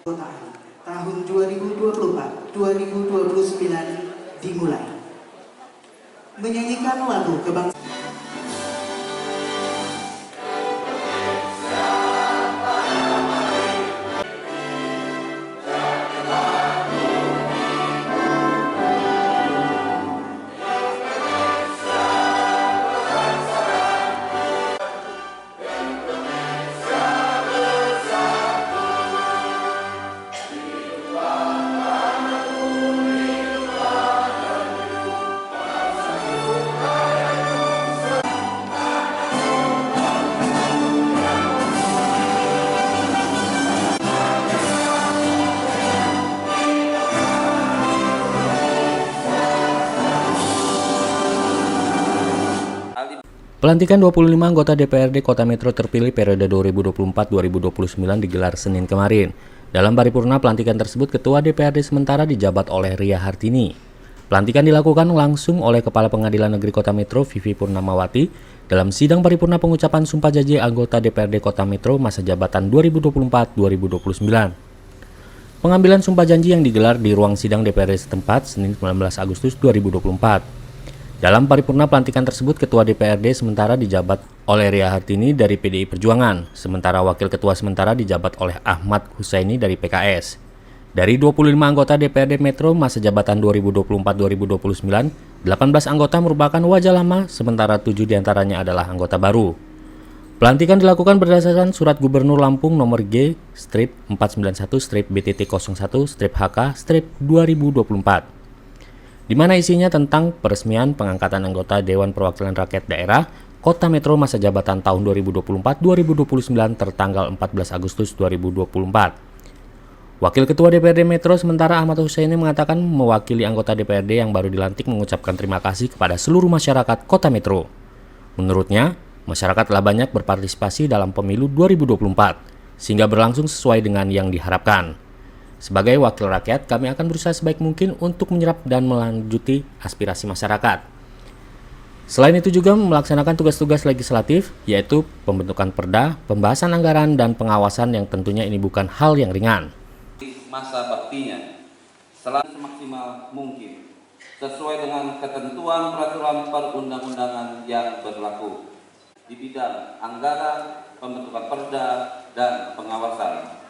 Kota tahun 2024-2029 dimulai. Menyanyikan lagu kebangsaan. Pelantikan 25 anggota DPRD Kota Metro terpilih periode 2024-2029 digelar Senin kemarin. Dalam paripurna pelantikan tersebut, Ketua DPRD sementara dijabat oleh Ria Hartini. Pelantikan dilakukan langsung oleh Kepala Pengadilan Negeri Kota Metro, Vivi Purnamawati, dalam sidang paripurna pengucapan sumpah janji anggota DPRD Kota Metro masa jabatan 2024-2029. Pengambilan sumpah janji yang digelar di ruang sidang DPRD setempat Senin 19 Agustus 2024. Dalam paripurna pelantikan tersebut, Ketua DPRD sementara dijabat oleh Ria Hartini dari PDI Perjuangan, sementara Wakil Ketua sementara dijabat oleh Ahmad Husaini dari PKS. Dari 25 anggota DPRD Metro masa jabatan 2024-2029, 18 anggota merupakan wajah lama, sementara 7 diantaranya adalah anggota baru. Pelantikan dilakukan berdasarkan Surat Gubernur Lampung nomor G/491-BTT01-HK/2024. Di mana isinya tentang peresmian pengangkatan anggota Dewan Perwakilan Rakyat Daerah Kota Metro masa jabatan tahun 2024-2029 tertanggal 14 Agustus 2024. Wakil Ketua DPRD Metro sementara Ahmad Husaini mengatakan mewakili anggota DPRD yang baru dilantik mengucapkan terima kasih kepada seluruh masyarakat Kota Metro. Menurutnya, masyarakat telah banyak berpartisipasi dalam pemilu 2024 sehingga berlangsung sesuai dengan yang diharapkan. Sebagai wakil rakyat, kami akan berusaha sebaik mungkin untuk menyerap dan melanjuti aspirasi masyarakat. Selain itu juga melaksanakan tugas-tugas legislatif, yaitu pembentukan perda, pembahasan anggaran, dan pengawasan yang tentunya ini bukan hal yang ringan. Masa baktinya selalu semaksimal mungkin, sesuai dengan ketentuan peraturan perundang-undangan yang berlaku di bidang anggaran, pembentukan perda, dan pengawasan.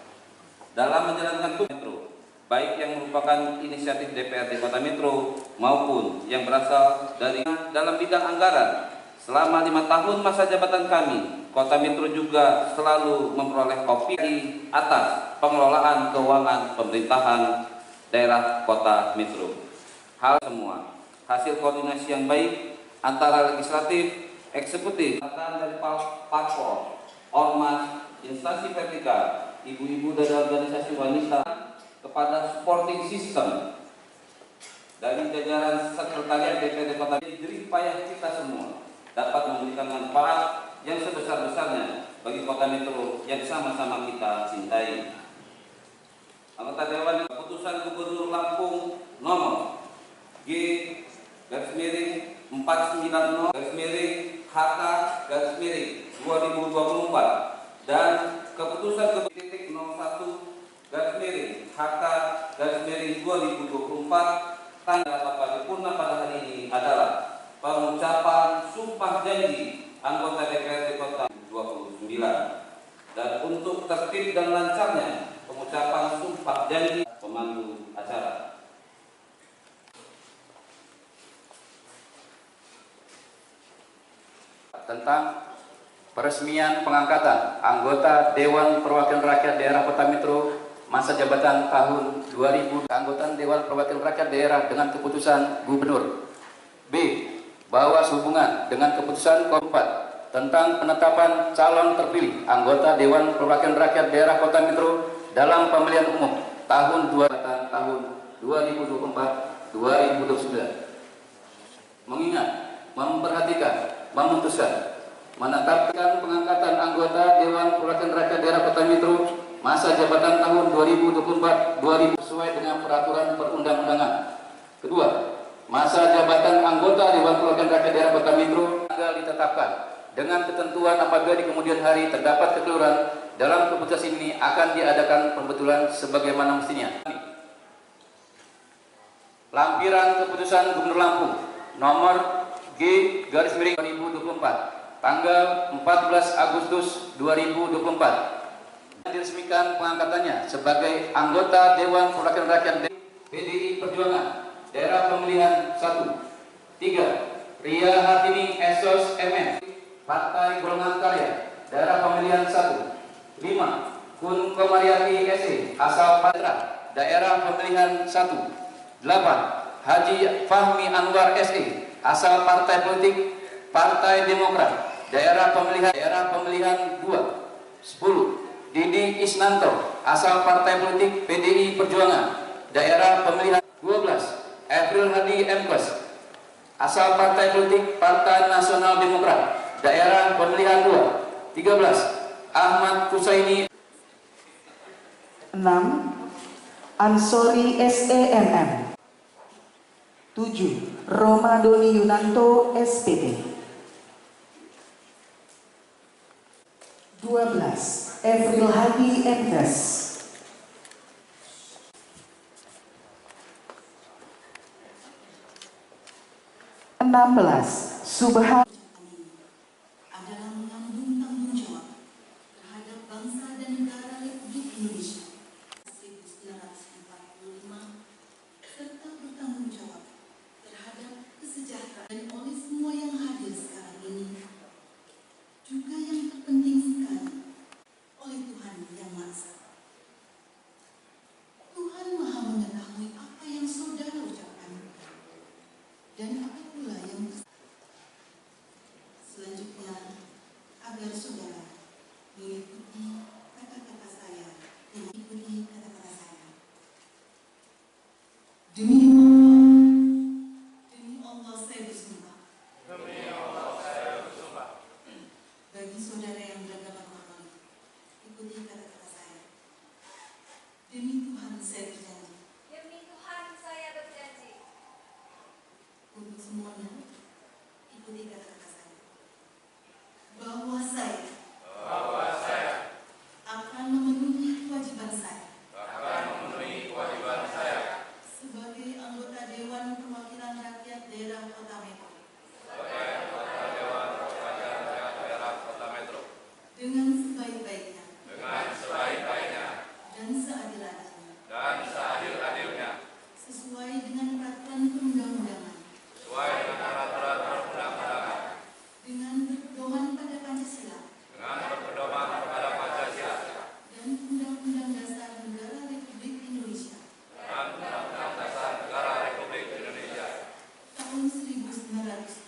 Dalam menjalankan tugas Metro, baik yang merupakan inisiatif DPRD Kota Metro maupun yang berasal dari dalam bidang anggaran, selama 5 tahun masa jabatan kami, Kota Metro juga selalu memperoleh kopi atas pengelolaan keuangan pemerintahan daerah Kota Metro. Hal semua hasil koordinasi yang baik antara legislatif, eksekutif, dari parpol, ormas, instansi vertikal, ibu-ibu dari organisasi wanita kepada supporting system dari jajaran sekretariat DPRD Kota Metro. Jadi payah kita semua dapat memberikan manfaat yang sebesar-besarnya bagi Kota Metro yang sama-sama kita cintai. Anggota Dewan Keputusan Gubernur Lampung nomor G/490/HK/2024 dan Keputusan Gubernur-HK/2024 tanggal paripurna pada hari ini adalah pengucapan sumpah janji anggota DPRD Kota 29. Dan untuk tertib dan lancarnya pengucapan sumpah janji pemandu acara. Tentang peresmian pengangkatan anggota Dewan Perwakilan Rakyat Daerah Kota Metro masa jabatan tahun 2000, anggota Dewan Perwakilan Rakyat Daerah dengan keputusan Gubernur. B. Bahwa sehubungan dengan keputusan Kompat tentang penetapan calon terpilih anggota Dewan Perwakilan Rakyat Daerah Kota Metro dalam pemilihan umum tahun 2024-2029. Mengingat, memperhatikan, memutuskan menetapkan pengangkatan anggota Dewan Perwakilan Rakyat Daerah Kota Metro masa jabatan tahun 2024-2029 sesuai dengan peraturan perundang-undangan. Kedua, masa jabatan anggota Dewan Perwakilan Rakyat Daerah Kota Metro tanggal ditetapkan dengan ketentuan apabila di kemudian hari terdapat kekeliruan dalam keputusan ini akan diadakan pembetulan sebagaimana mestinya. Lampiran keputusan Gubernur Lampung nomor G/2024 tanggal 14 Agustus 2024 diresmikan pengangkatannya sebagai anggota Dewan Perwakilan Rakyat PDI Perjuangan Daerah Pemilihan 1. 3. Ria Hartini Esos MM Partai Golongan Karya Daerah Pemilihan 1. 5. Kun Komariati SE asal Patra Daerah Pemilihan 1. 8. Haji Fahmi Anwar SE asal Partai Politik Partai Demokrat Daerah Pemilihan 2. 10. Didi Isnanto asal Partai Politik PDI Perjuangan Daerah Pemilihan 12. April Hadi Mkes asal Partai Politik Partai Nasional Demokrat Daerah Pemilihan 2. 13. Ahmad Kusaini. 6. Ansori SEMM. 7. Romadoni Yunanto SPT. 12. April Hadi Mkes. 16. Subhan adalah mengandung tanggung jawab terhadap bangsa dan negara Republik Indonesia 1945 serta bertanggung jawab terhadap kesejahteraan dan oleh semua yang hadir sekarang ini juga yang terpenting sekali oleh Tuhan Yang Maha Esa. Tuhan Maha mengetahui apa yang saudara ucapkan dan apa pula yang selanjutnya agar saudara mengikuti kata-kata saya dan mengikuti kata-kata saya. Demi Allah saya bersumpah. Bagi saudara yang beragama Katolik, ikuti kata-kata saya. Demi Tuhan saya berjanji. Demi Tuhan saya berjanji. Untuk semuanya, ikuti kata-kata saya. Bahwa saya akan memenuhi kewajiban saya sebagai anggota Dewan Perwakilan Rakyat Daerah Kota Metro dengan sebaik-baiknya dan seadil-adilnya sesuai dengan peraturan perundang-undangan dengan berpedoman pada Pancasila dan Undang-Undang Dasar Negara Republik Indonesia tahun 1945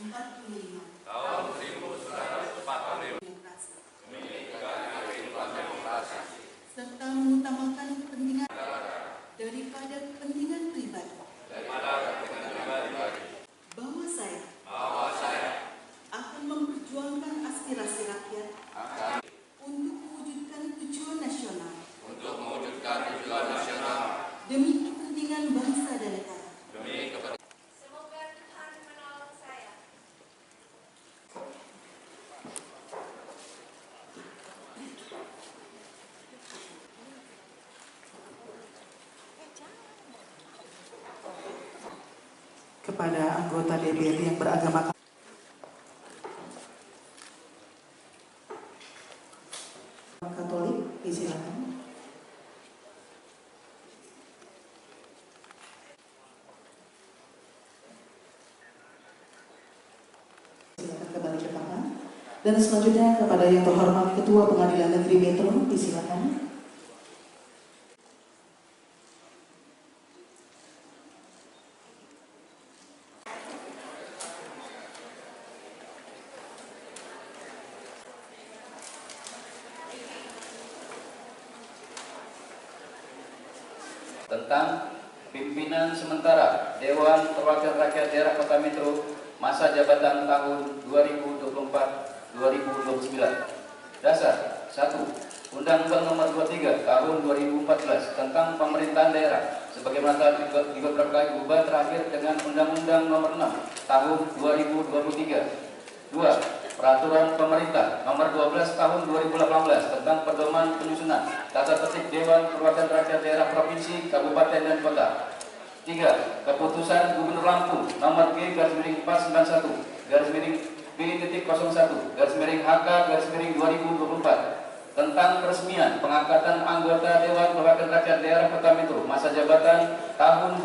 serta mengutamakan kepentingan daripada kepentingan pribadi. Bahwa saya akan memperjuangkan aspirasi rakyat untuk mewujudkan tujuan nasional demi kepentingan bangsa dan negara. Semoga Tuhan menolong saya. kepada anggota DPRD yang beragama Katolik, disilakan. Silakan kembali ke tempat. Dan selanjutnya kepada yang terhormat Ketua Pengadilan Negeri Metro, disilakan. Tentang pimpinan sementara Dewan Perwakilan Rakyat Daerah Kota Metro masa jabatan tahun 2024-2029. Dasar 1. Undang-Undang Nomor 23 Tahun 2014 tentang Pemerintahan Daerah sebagaimana diubah terakhir dengan Undang-Undang Nomor 6 Tahun 2023. 2. Peraturan Pemerintah Nomor 12 Tahun 2018 tentang pedoman penyusunan tata tertib Dewan Perwakilan Rakyat Daerah Provinsi, Kabupaten dan Kota. 3. Keputusan Gubernur Lampung Nomor G/491/B.01/HK/2024 tentang peresmian pengangkatan anggota Dewan Perwakilan Rakyat Daerah Kota Metro masa jabatan tahun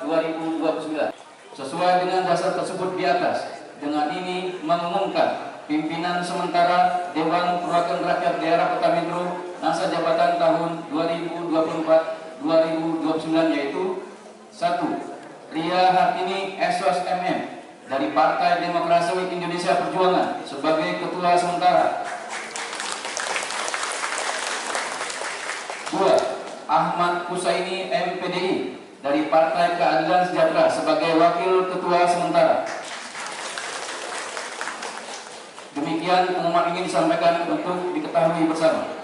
2024-2029. Sesuai dengan dasar tersebut di atas, dengan ini mengumumkan pimpinan sementara Dewan Perwakilan Rakyat Daerah Kota Metro masa jabatan tahun 2024-2029 yaitu 1. Ria Hartini SOS MM dari Partai Demokrasi Indonesia Perjuangan sebagai Ketua Sementara. 2. Ahmad Husaini MPDI dari Partai Keadilan Sejahtera sebagai Wakil Ketua Sementara. Demikian pengumuman ini disampaikan untuk diketahui bersama.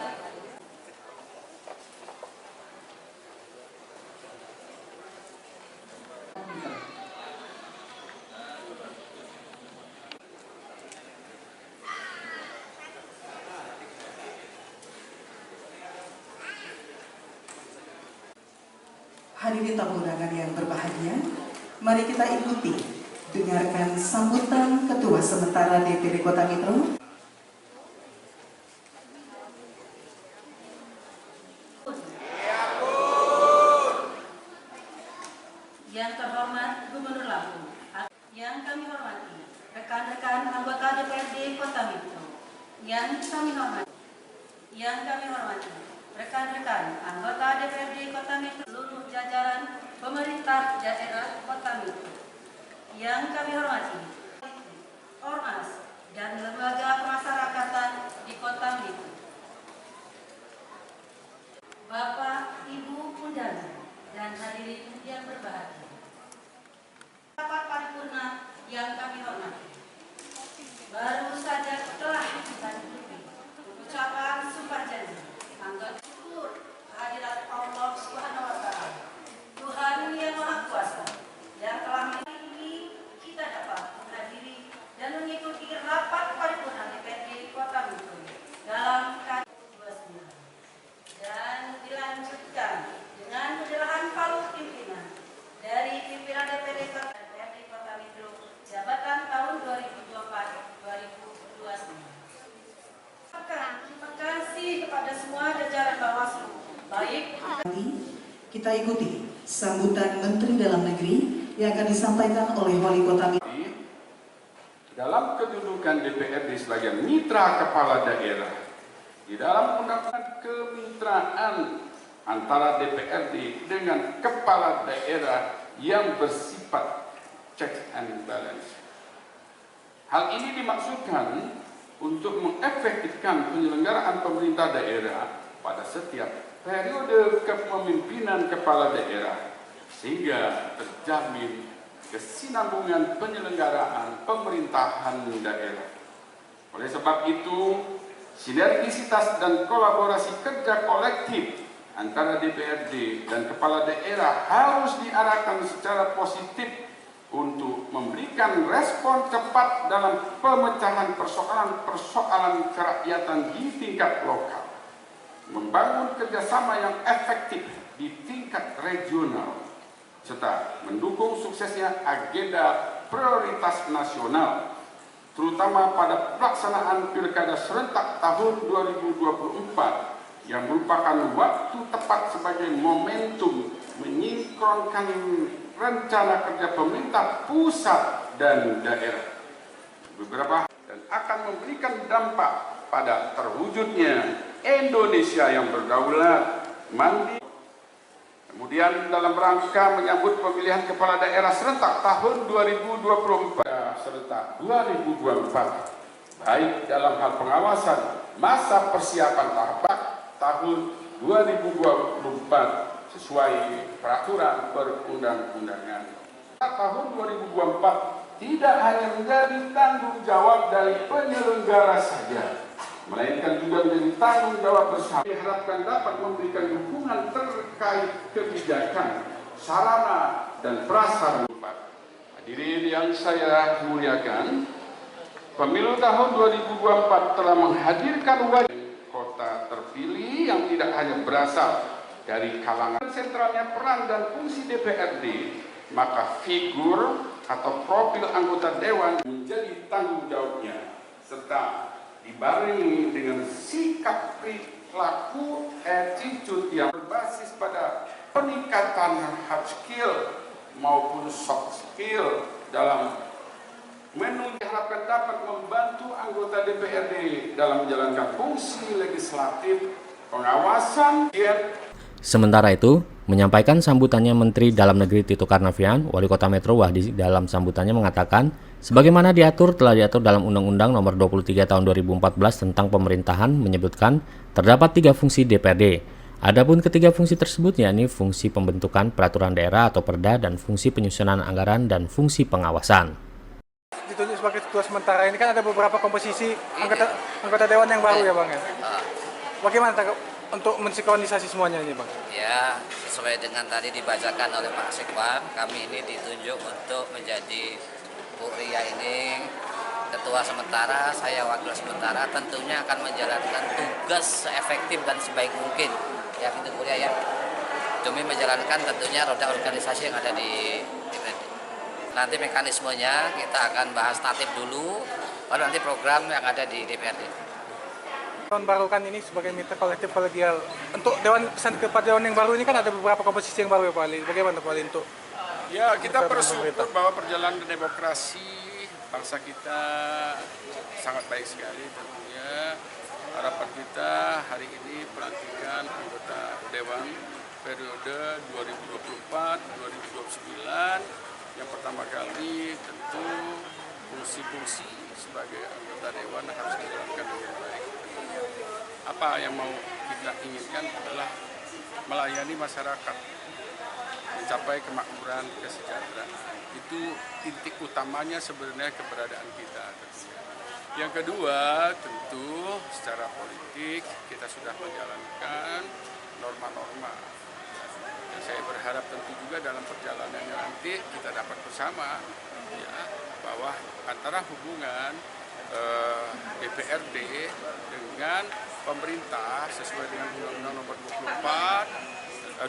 Hadirin tamu undangan yang berbahagia, mari kita ikuti dengarkan sambutan Ketua Sementara DPD Kota Metro. Yang terhormat Gubernur Lampung, yang kami hormati rekan-rekan anggota DPRD Kota Metro, yang kami hormati rekan-rekan anggota DPRD Kota Metro, seluruh jajaran pemerintah daerah Kota Metro, yang kami hormati ormas dan lembaga pemasyarakatan di Kota Metro, Bapak, Ibu undangan, dan hadirin yang berbahagia. Rapat paripurna yang kami hormati, baru saja telah kita ikuti ucapan sumpah janji anggota syukur kehadirat Allah Subhanahu wa Ta'ala, Tuhan yang Maha Kuasa, yang telah mengiringi kita dapat menghadiri dan mengikuti rapat paripurna DPRD Kota Metro dalam K29 dan dilanjutkan dengan penyerahan palu pimpinan dari pimpinan DPRD Kota Metro jabatan tahun 2024-2029. Terima kasih kepada semua jajaran Bawaslu. Baik. Kita ikuti sambutan Menteri Dalam Negeri yang akan disampaikan oleh Wali Kota Metro. Dalam kedudukan DPRD sebagai mitra kepala daerah, di dalam undang-undang kemitraan antara DPRD dengan kepala daerah yang bersifat checks and balance. Hal ini dimaksudkan untuk mengefektifkan penyelenggaraan pemerintah daerah pada setiap periode kepemimpinan kepala daerah sehingga terjamin kesinambungan penyelenggaraan pemerintahan daerah. Oleh sebab itu, sinergisitas dan kolaborasi kerja kolektif antara DPRD dan kepala daerah harus diarahkan secara positif untuk memberikan respon cepat dalam pemecahan persoalan-persoalan kerakyatan di tingkat lokal, membangun kerjasama yang efektif di tingkat regional, serta mendukung suksesnya agenda prioritas nasional, terutama pada pelaksanaan Pilkada serentak tahun 2024 yang merupakan waktu tepat sebagai momentum menyinkronkan rencana kerja pemerintah pusat dan daerah dan akan memberikan dampak pada terwujudnya Indonesia yang berdaulat, mandiri. Kemudian dalam rangka menyambut pemilihan kepala daerah serentak tahun 2024 serentak 2024, baik dalam hal pengawasan masa persiapan tahapan tahun 2024 sesuai peraturan perundang-undangan. Tahun 2024 tidak hanya menjadi tanggung jawab dari penyelenggara saja, melainkan juga menjadi tanggung jawab bersama. Diharapkan dapat memberikan dukungan terkait kebijakan, sarana, dan prasarana. Hadirin yang saya muliakan, Pemilu tahun 2024 telah menghadirkan wajah kota terpilih yang tidak hanya berasal dari kalangan sentralnya peran dan fungsi DPRD, maka figur atau profil anggota dewan menjadi tanggung jawabnya, serta dibarengi dengan sikap perilaku attitude yang berbasis pada peningkatan hard skill maupun soft skill dalam diharapkan dapat membantu anggota DPRD dalam menjalankan fungsi legislatif, pengawasan. Sementara itu, menyampaikan sambutannya Menteri Dalam Negeri Tito Karnavian, Wali Kota Metro Wahdi dalam sambutannya mengatakan, sebagaimana telah diatur dalam Undang-Undang Nomor 23 Tahun 2014 tentang Pemerintahan menyebutkan terdapat 3 fungsi DPRD. Adapun ketiga fungsi tersebut yakni fungsi pembentukan peraturan daerah atau Perda dan fungsi penyusunan anggaran dan fungsi pengawasan. Ditunjuk sebagai ketua sementara ini kan ada beberapa komposisi anggota dewan yang baru ya Bang ya. Bagaimana untuk mensinkronisasi semuanya ini Bang? Ya, sesuai dengan tadi dibacakan oleh Pak Sekwan, kami ini ditunjuk untuk menjadi Bu Ria ini ketua sementara, saya wakil sementara, tentunya akan menjalankan tugas seefektif dan sebaik mungkin. Ya, itu Bu Ria ya. Demi menjalankan tentunya roda organisasi yang ada di DPRD. Nanti mekanismenya kita akan bahas tatip dulu, baru nanti program yang ada di DPRD. Dewan baru kan ini sebagai mitra kolektif kolegial. Untuk dewan pesan kepada dewan yang baru ini kan ada beberapa komposisi yang baru ya Pak Ali. Bagaimana Pak Ali untuk? Ya, kita bersyukur bahwa perjalanan demokrasi bangsa kita sangat baik sekali tentunya. Harapan kita hari ini pelantikan anggota dewan periode 2024-2029. Yang pertama kali tentu fungsi-fungsi sebagai anggota dewan harus dijalankan dengan baik. Apa yang mau kita inginkan adalah melayani masyarakat, mencapai kemakmuran, kesejahteraan. Itu titik utamanya sebenarnya keberadaan kita tentunya. Yang kedua, tentu secara politik kita sudah menjalankan norma-norma. Dan saya berharap tentu juga dalam perjalanannya nanti kita dapat bersama ya, bahwa antara hubungan DPRD dengan pemerintah sesuai dengan Undang-Undang Nomor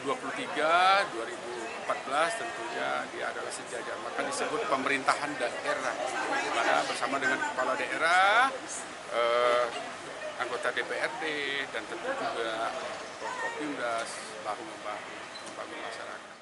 23 2014 tentunya dia adalah sejajar, maka disebut pemerintahan daerah, di mana bersama dengan kepala daerah, anggota DPRD dan tentu juga Forkopimdas bahu membangun masyarakat.